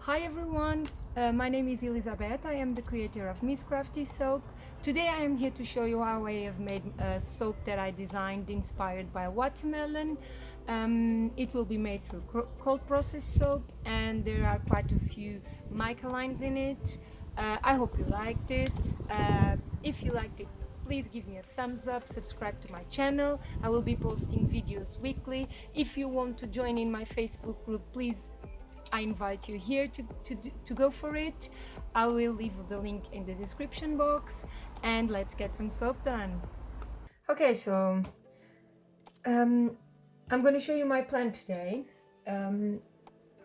Hi everyone, my name is Elizabeth. I am the creator of Miss KRAFTIE Soap. Today I am here to show you how I have made a soap that I designed inspired by watermelon. It will be made through cold processed soap and there are quite a few mica lines in it. I hope you liked it. If you liked it, please give me a thumbs up, subscribe to my channel. I will be posting videos weekly. If you want to join in my Facebook group, please, I invite you here to go for it. I will leave the link in the description box and let's get some soap done. Okay, so I'm going to show you my plan today.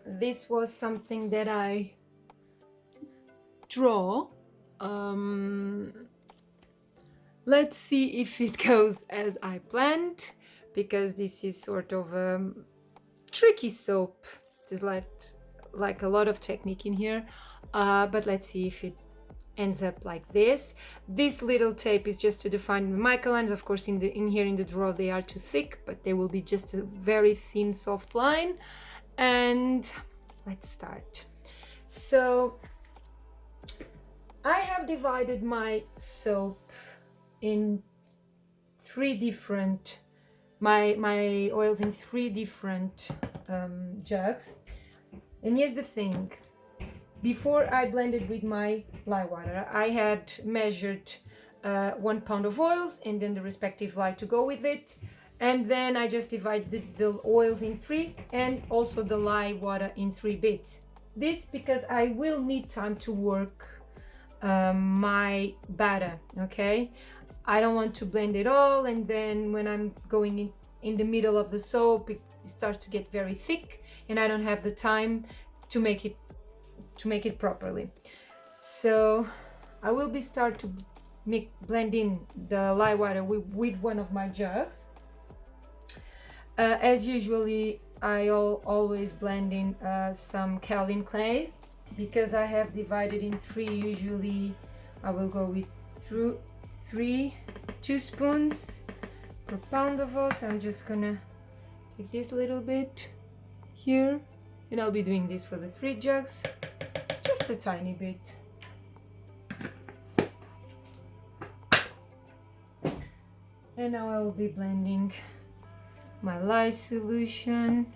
This was something that I draw. Let's see if it goes as I planned, because this is sort of a tricky soap. There's like a lot of technique in here, but let's see if it ends up like this. This little tape is just to define the mica lines. Of course, in here in the drawer they are too thick, but they will be just a very thin soft line. And let's start. So I have divided my soap in three different my oils in three different jugs. And here's the thing, before I blended with my lye water, I had measured 1 pound of oils and then the respective lye to go with it, and then I just divided the oils in three and also the lye water in 3 bits. This because I will need time to work my batter, okay? I don't want to blend it all and then when I'm going in the middle of the soap it starts to get very thick and I don't have the time to make it properly. So I will be start to blend in the lye water with one of my jugs. As usually I always blend in some kaolin clay. Because I have divided in three, usually I will go with 2 spoons per pound of oil. So I'm just gonna take this little bit here and I'll be doing this for the 3 jugs, just a tiny bit. And now I will be blending my lye solution.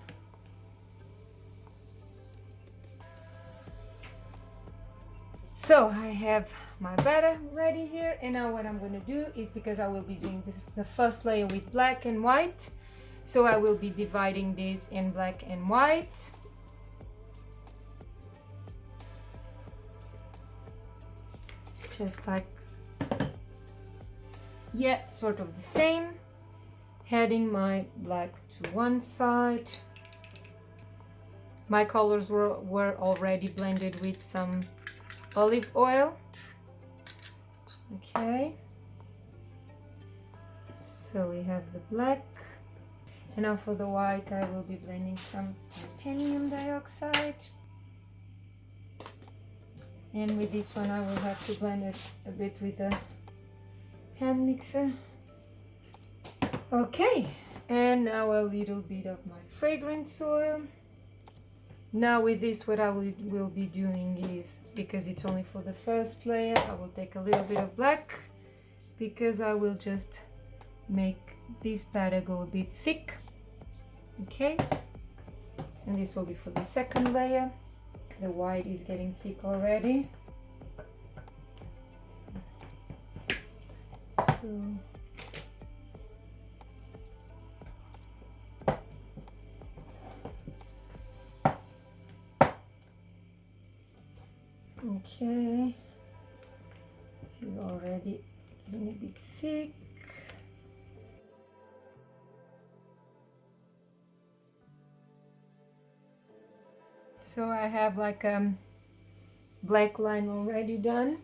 So I have my batter ready here, and now what I'm going to do is, because I will be doing this the first layer with black and white, so I will be dividing this in black and white. Just like, yeah, sort of the same. Heading my black to one side. My colors were already blended with some olive oil. Okay, so we have the black, and now for the white I will be blending some titanium dioxide, and with this one I will have to blend it a bit with a hand mixer. Okay, and now a little bit of my fragrance oil. Now with this, what I will be doing is, because it's only for the first layer, I will take a little bit of black, because I will just make this batter go a bit thick. Okay, and this will be for the second layer. The white is getting thick already. So okay, this is already getting a bit thick. So I have like a black line already done.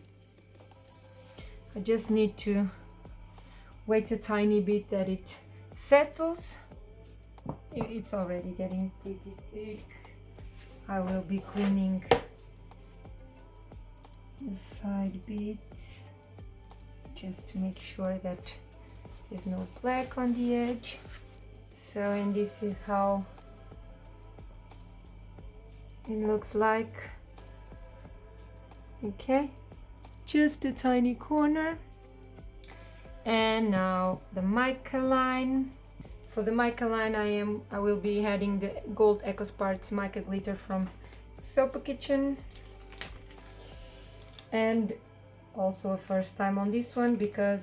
I just need to wait a tiny bit that it settles. It's already getting pretty thick. I will be cleaning the side bits just to make sure that there's no black on the edge. So, and this is how it looks like Okay, just a tiny corner. And now the mica line. For the mica line, I will be adding the gold Eco Sparks mica glitter from Soap Kitchen, and also a first time on this one because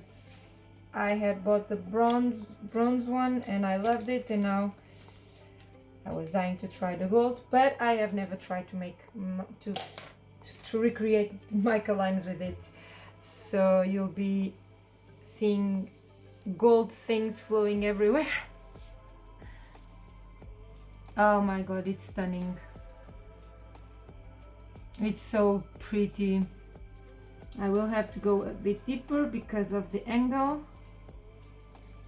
I had bought the bronze one and I loved it, and now I was dying to try the gold, but I have never tried to make to recreate mica lines with it, so you'll be seeing gold things flowing everywhere. Oh my god, it's stunning. It's so pretty. I will have to go a bit deeper because of the angle.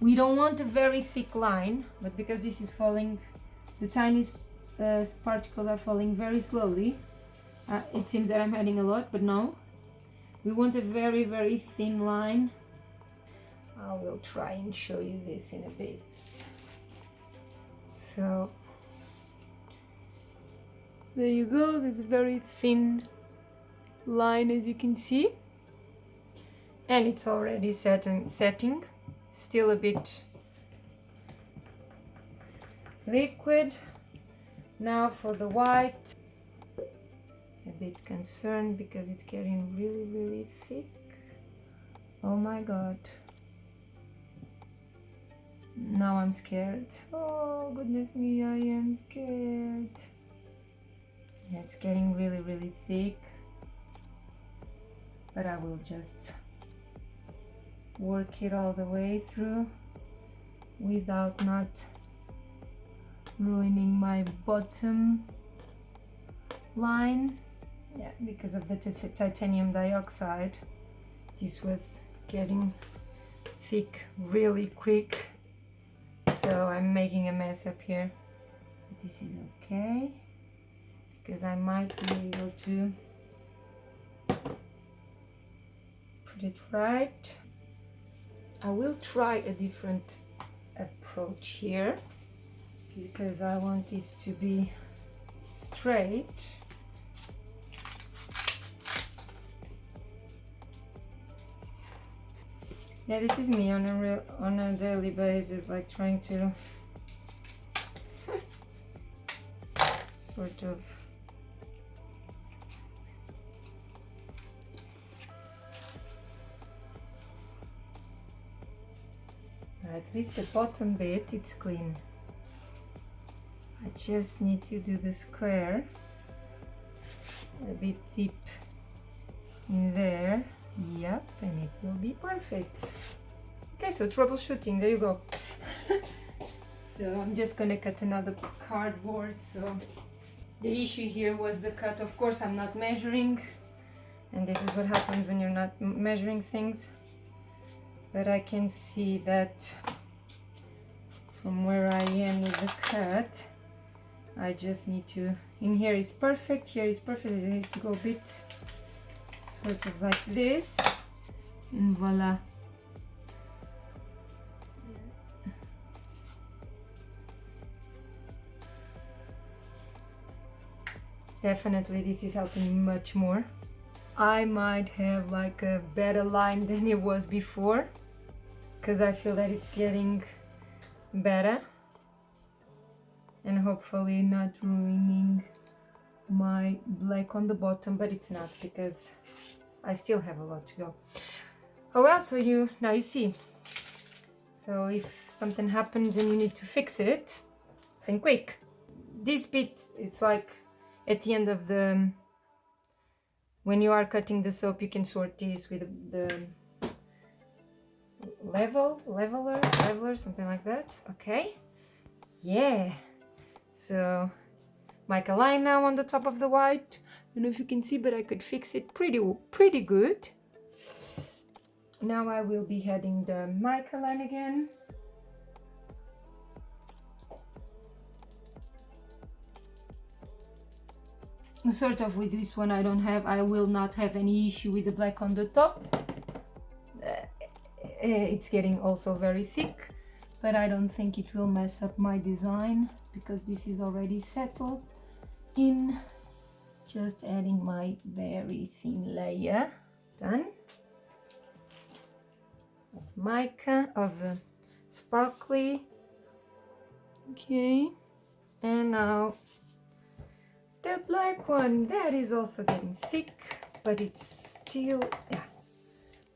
We don't want a very thick line, but because this is falling, the tiniest particles are falling very slowly. It seems that I'm adding a lot, but no. We want a very, very thin line. I will try and show you this in a bit. So there you go, there's a very thin line as you can see. And it's already setting, still a bit liquid. Now for the white, a bit concerned because it's getting really, really thick. Oh my god. Now I'm scared. Oh goodness me, I am scared. Yeah, it's getting really, really thick, but I will just work it all the way through without not ruining my bottom line. Yeah, because of the titanium dioxide, this was getting thick really quick, so I'm making a mess up here. But this is okay because I might be able to put it right. I will try a different approach here because I want this to be straight. Yeah, this is me on a daily basis, like trying to sort of at least the bottom bit, it's clean. I just need to do the square a bit deep in there. Yep, and it will be perfect. Okay, so troubleshooting, there you go. So I'm just gonna cut another cardboard. So the issue here was the cut. Of course, I'm not measuring, and this is what happens when you're not measuring things. But I can see that from where I am with the cut, I just need to, in here is perfect, here is perfect, it needs to go a bit sort of like this, and voila. Definitely this is helping much more. I might have like a better line than it was before because I feel that it's getting better and hopefully not ruining my black on the bottom, but it's not because I still have a lot to go. Oh well, so now you see. So if something happens and you need to fix it, think quick. This bit, it's like at the end of the, when you are cutting the soap, you can sort this with the leveler, something like that. Okay, yeah. So mica line now on the top of the white. I don't know if you can see, but I could fix it pretty good. Now I will be adding the mica line again. Sort of with this one, I will not have any issue with the black on the top. It's getting also very thick, but I don't think it will mess up my design because this is already settled in. Just adding my very thin layer. Done. Of mica, of sparkly. Okay. And now the black one, that is also getting thick, but it's still, yeah,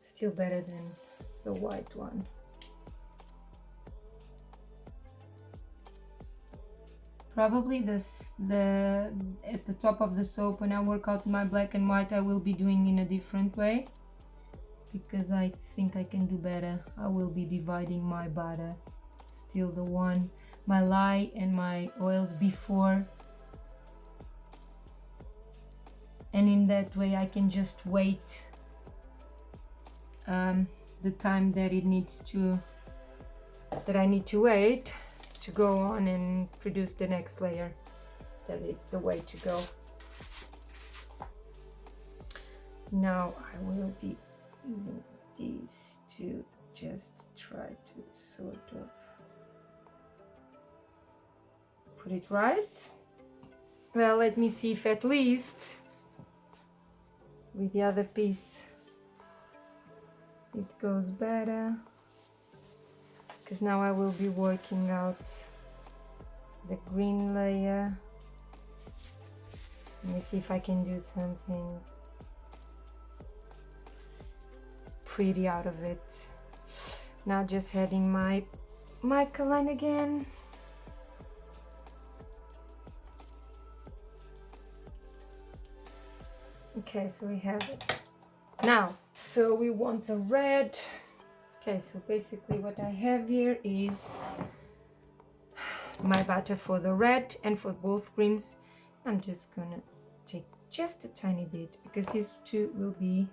still better than the white one. Probably at the top of the soap, when I work out my black and white, I will be doing in a different way, because I think I can do better. I will be dividing my butter, still the one, my lye and my oils before, and in that way I can just wait the time that I need to wait to go on and produce the next layer. That is the way to go. Now I will be using these to just try to sort of put it right. Well, let me see if at least with the other piece it goes better, because now I will be working out the green layer. Let me see if I can do something pretty out of it. Now just adding my mica line again. Okay, so we have it. Now, so we want the red. Okay, so basically what I have here is my batter for the red and for both greens. I'm just gonna take just a tiny bit, because these two will be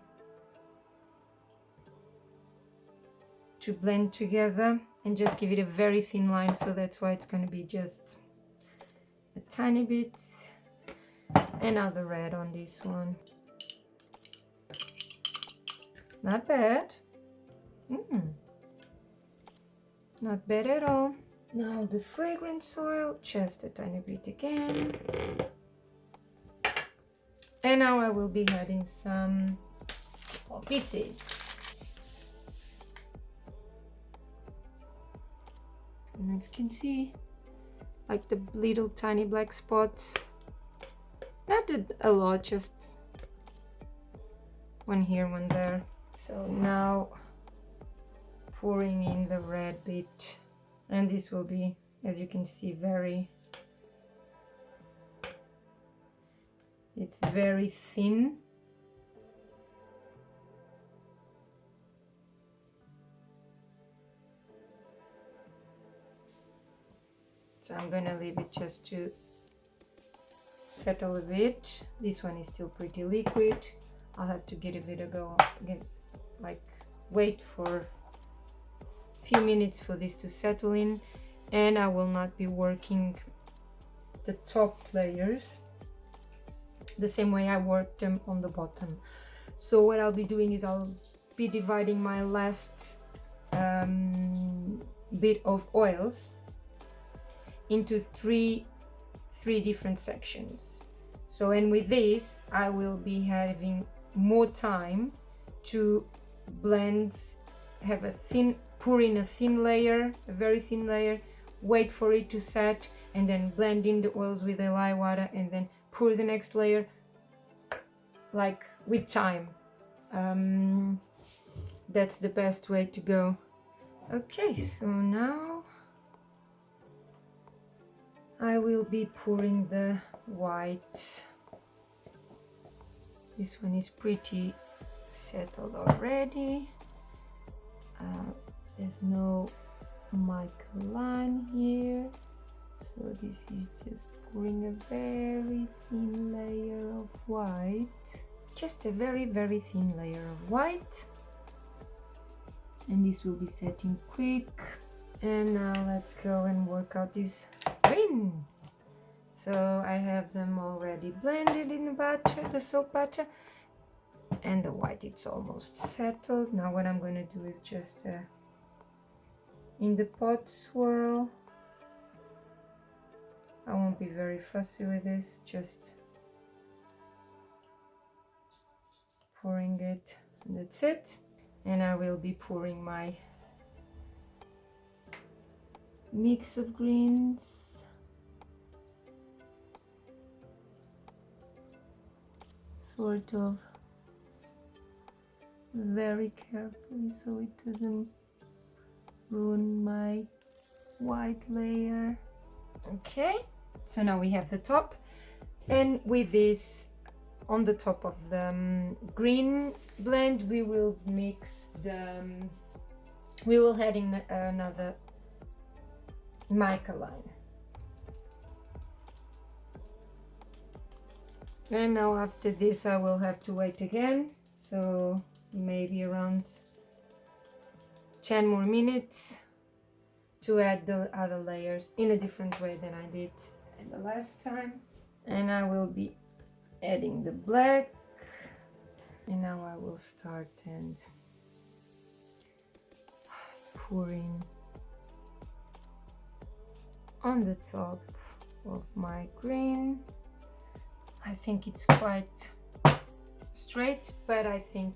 to blend together, and just give it a very thin line, so that's why it's gonna be just a tiny bit. And now the red on this one. Not bad. Not bad at all. Now the fragrance oil, just a tiny bit again. And now I will be adding some poppy seeds. I don't know if you can see, like the little tiny black spots. Not a lot, just one here, one there. So now pouring in the red bit, and this will be, as you can see, it's very thin. So I'm gonna leave it just to settle a bit. This one is still pretty liquid. I'll have to give it a go again, like wait for a few minutes for this to settle in, and I will not be working the top layers the same way I worked them on the bottom. So what I'll be doing is I'll be dividing my last bit of oils into three different sections. So, and with this I will be having more time to blend, pour in a thin layer, a very thin layer, wait for it to set, and then blend in the oils with the lye water, and then pour the next layer, like with time. That's the best way to go. Okay, so now I will be pouring the white. This one is pretty settled already. There's no mica line here, so this is just pouring a very thin layer of white, just a very thin layer of white, and this will be setting quick. And now let's go and work out this green. So I have them already blended in the batter, the soap batter, and the white, it's almost settled. Now what I'm going to do is just in the pot swirl. I won't be very fussy with this, just pouring it, and that's it. And I will be pouring my mix of greens. Sort of very carefully so it doesn't ruin my white layer. Okay, so now we have the top, and with this on the top of the green blend we will mix the we will add in another mica line. And now after this I will have to wait again, so maybe around 10 more minutes to add the other layers in a different way than I did the last time. And I will be adding the black, and now I will start and pouring on the top of my green. I think it's quite straight, but I think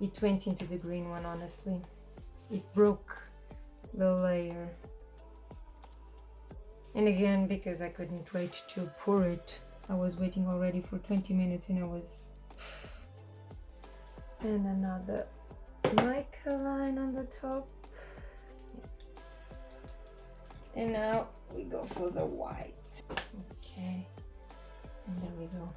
it went into the green one, honestly. It broke the layer. And again, because I couldn't wait to pour it, I was waiting already for 20 minutes and I was... And another mica line on the top. And now we go for the white. Okay. And there we go.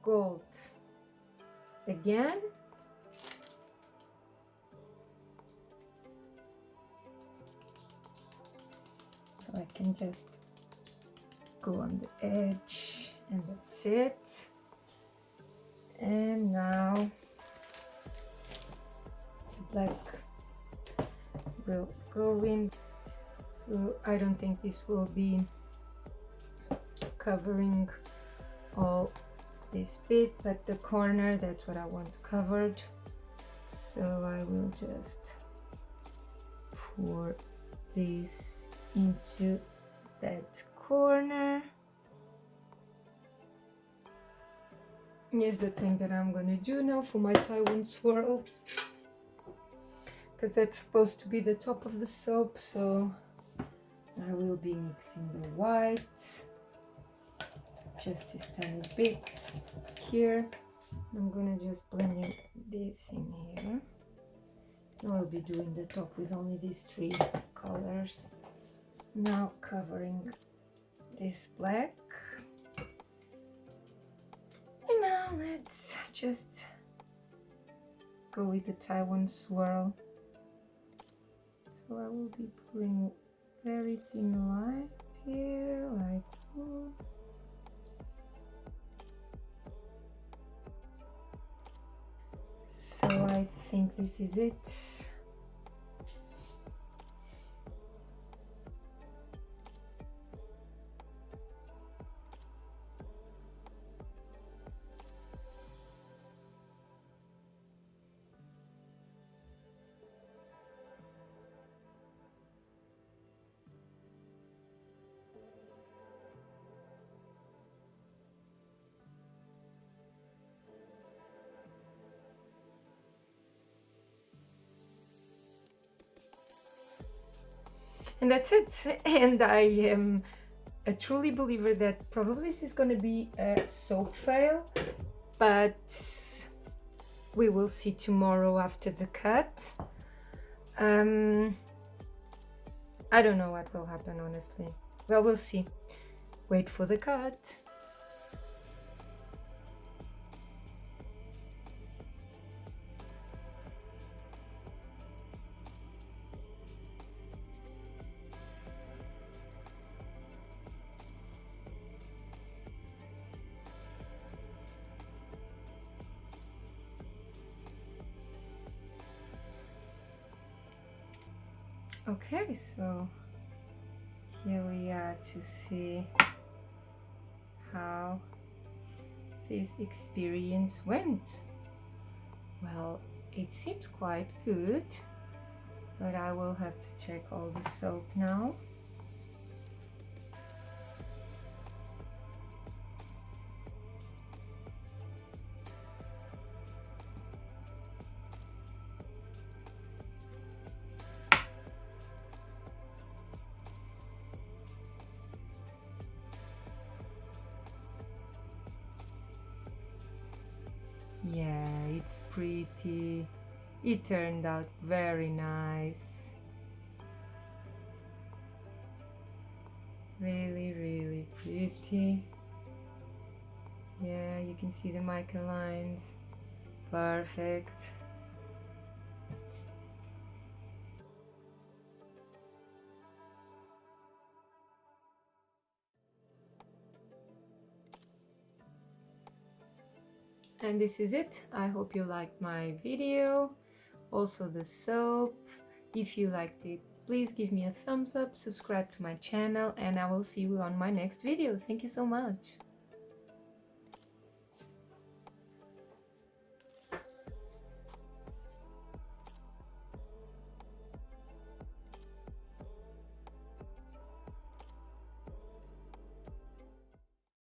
Gold again. So I can just go on the edge, and that's it. And now the black will go in, so I don't think this will be covering all this bit, but the corner, that's what I want covered. So I will just pour this into that corner. Here's the thing that I'm gonna do now for my Taiwan swirl, because that's supposed to be the top of the soap. So I will be mixing the white, just this tiny bit here. I'm gonna just blend this in here. I'll be doing the top with only these 3 colors. Now covering this black. And now let's just go with the Taiwan swirl. So I will be pouring very thin light here, like that. So I think this is it. And that's it. And I am a truly believer that probably this is going to be a soap fail, but we will see tomorrow after the cut. I don't know what will happen, honestly. Well, we'll see. Wait for the cut. Okay, so here we are to see how this experience went. Well, it seems quite good, but I will have to check all the soap now. Yeah, it's pretty. It turned out very nice. Really, really pretty. Yeah, you can see the mica lines. Perfect. And this is it. I hope you liked my video, also the soap. If you liked it, please give me a thumbs up, subscribe to my channel, and I will see you on my next video. Thank you so much.